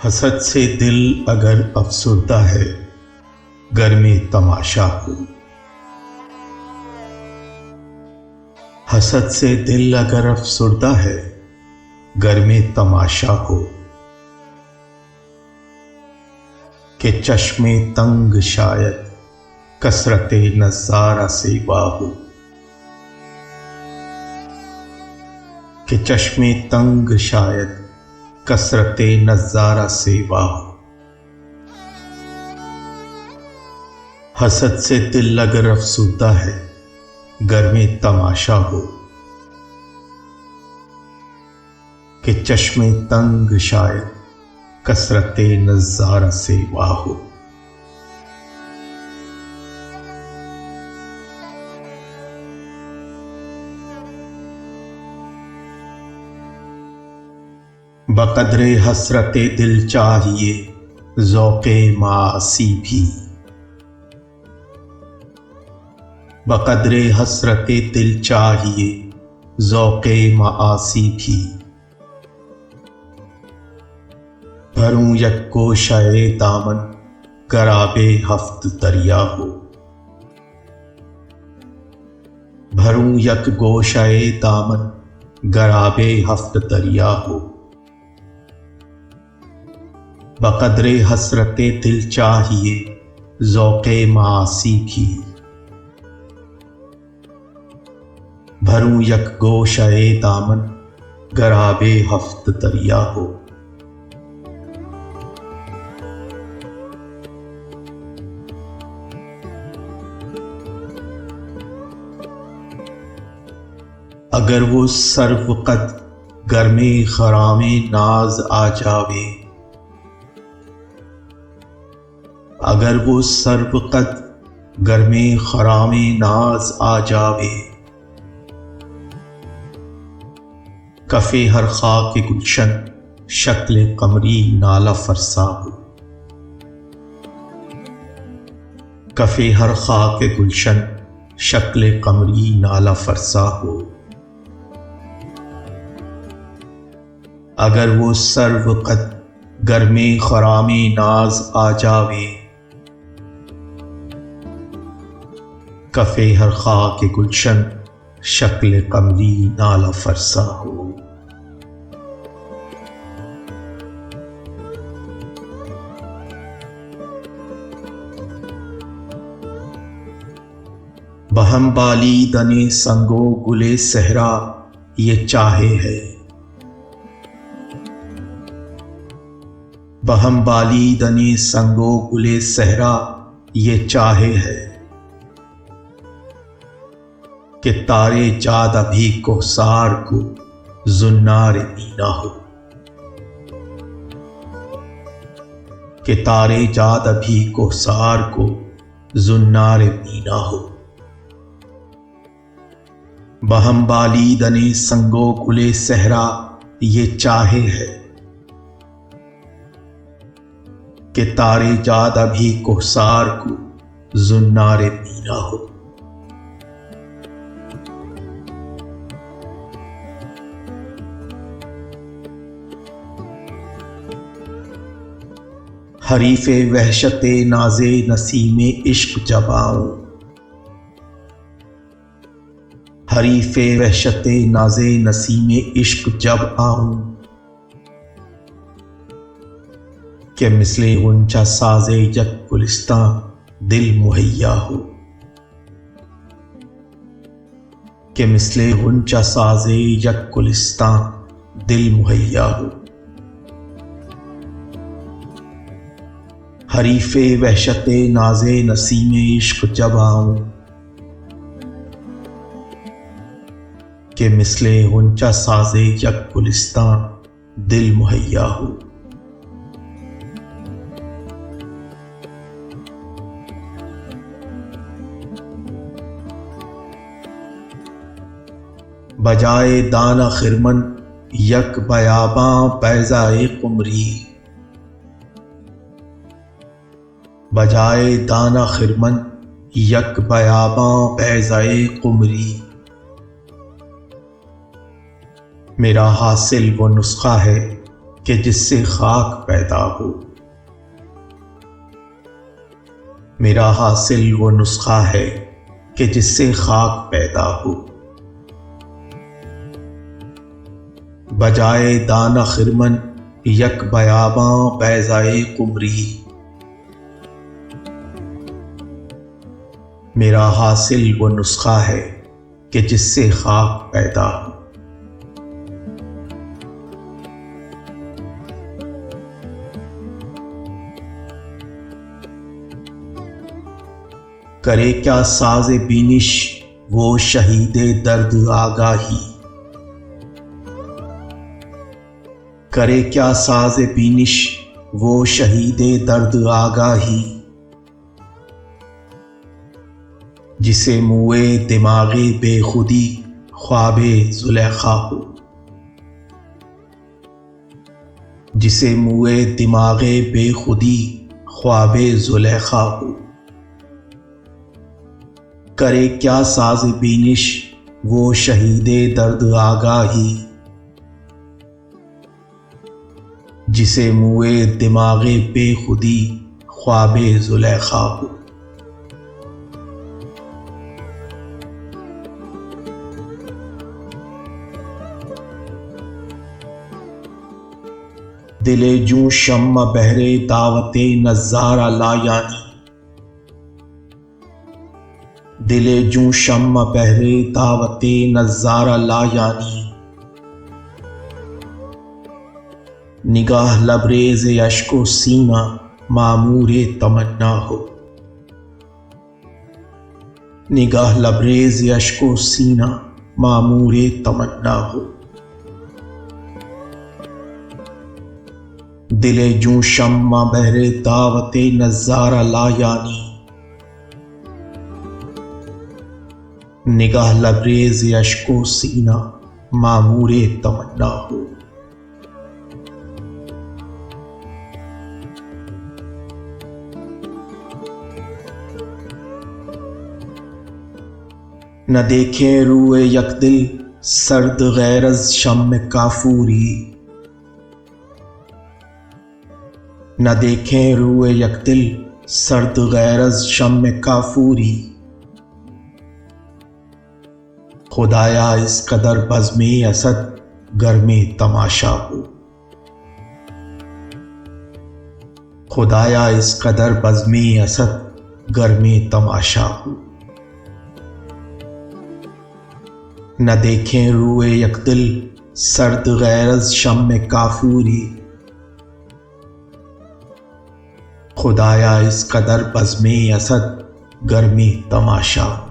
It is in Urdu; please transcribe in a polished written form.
حسد سے دل اگر افسردہ ہے، گر میں تماشا ہو۔ حسد سے دل اگر افسردہ ہے، گر میں تماشا ہو۔ کہ چشم تنگ شاید کثرت نظارہ سے واہ ہو۔ کہ چشم تنگ شاید کثرت نظارہ سے واہ ہو۔ حسد سے دل اگر افسردہ ہے، گر میں تماشا ہو۔ کہ چشم تنگ شاید کثرت نظارہ سے واہ ہو۔ بقدر حسرت دل چاہیے ذوق معاصی بھی۔ بقدر حسرت دل چاہیے ذوق معاصی بھی۔ بھروں یک گوشہ دامن گراب ہفت دریا ہو۔ بھروں یک گوشہ دامن گراب ہفت دریا ہو۔ بقدر حسرت دل چاہیے ذوق معاصی بھی۔ بھروں یک گوشہ دامن گراب ہفت دریا ہو۔ اگر وہ سرو قد گرم خرام ناز آ جاوے۔ اگر وہ سرو قد گرم خرام ناز آ جاوے۔ کف ہر خاک گلشن شکل قمری نالا فرسا ہو۔ کف ہر خاک گلشن شکل قمری نالا فرسا ہو۔ اگر وہ سرو قد گرم خرام ناز آ جاوے۔ کف ہر خاک گلشن شکل قمری نالا فرسا ہو۔ بہم بالی دن سنگو گل صحرا یہ چاہے ہے۔ بہم بالی دن سنگو گل صحرا یہ چاہے ہے۔ کہ تارے جاد ابھی کوثار کو زنار مینا ہو۔ کہ تارے جاد ابھی کوثار کو زنار مینا ہو۔ بہم بالی دن سنگو گل صحرا یہ چاہے ہے۔ کہ تارے جاد ابھی کوثار کو زنار مینا ہو۔ حریف وحشت ناز نسیم عشق جب آؤں۔ حریف وحشت ناز نسیم عشق جب آؤں۔ کہ مثل غنچہ ساز یک گلستان دل مہیا ہو۔ کہ مثل غنچہ ساز یک گلستان دل مہیا ہو۔ حریف وحشت ناز نسیم عشق جب آؤں۔ کہ مثل غنچہ ساز یک گلستان دل مہیا ہو۔ بجائے دانہ خرمن یک بیاباں بیضائے قمری۔ بجائے دانہ خرمن یک بیاباں بیضائے قمری۔ میرا حاصل وہ نسخہ ہے کہ جس سے خاک پیدا ہو۔ میرا حاصل وہ نسخہ ہے کہ جس سے خاک پیدا ہو۔ بجائے دانہ خرمن یک بیاباں بیضائے قمری، میرا حاصل وہ نسخہ ہے کہ جس سے خاک پیدا ہو۔ کرے کیا ساز بینش وہ شہید درد آگاہی، کرے کیا ساز بینش وہ شہید درد آگاہی، جسے موئے دماغ بے خودی خواب زلیخا ہو، جسے موئے دماغ بے خودی خواب زلیخا ہو۔ کرے کیا ساز بینش وہ شہید درد آگاہی، جسے موئے دماغ بے خودی خواب زلیخا ہو۔ دل جوں شمع بہرے دعوت نظارہ لا یعنی، دل جوں شمع بہرے دعوت نظارہ لا یعنی، نگاہ لبریز اشک و سینہ معمور تمنا ہو، نگاہ لبریز اشک و سینہ معمور تمنا ہو۔ دل جوں شمع بہرے دعوت نظارہ لا یعنی، نگاہ لبریز اشک و سینہ معمور تمنا ہو۔ نہ دیکھیں روئے یک دل سرد غیر از شمع کافوری، نہ دیکھیں روئے یک دل سرد غیر از شمع کافوری، خدایا اس قدر بزم اسد گرم تماشا ہو، خدایا اس قدر بزم اسد گرم تماشا ہو۔ نہ دیکھیں روئے یک دل سرد غیر از شمع کافوری، خدایا اس قدر بزم اسد گرم تماشا ہو۔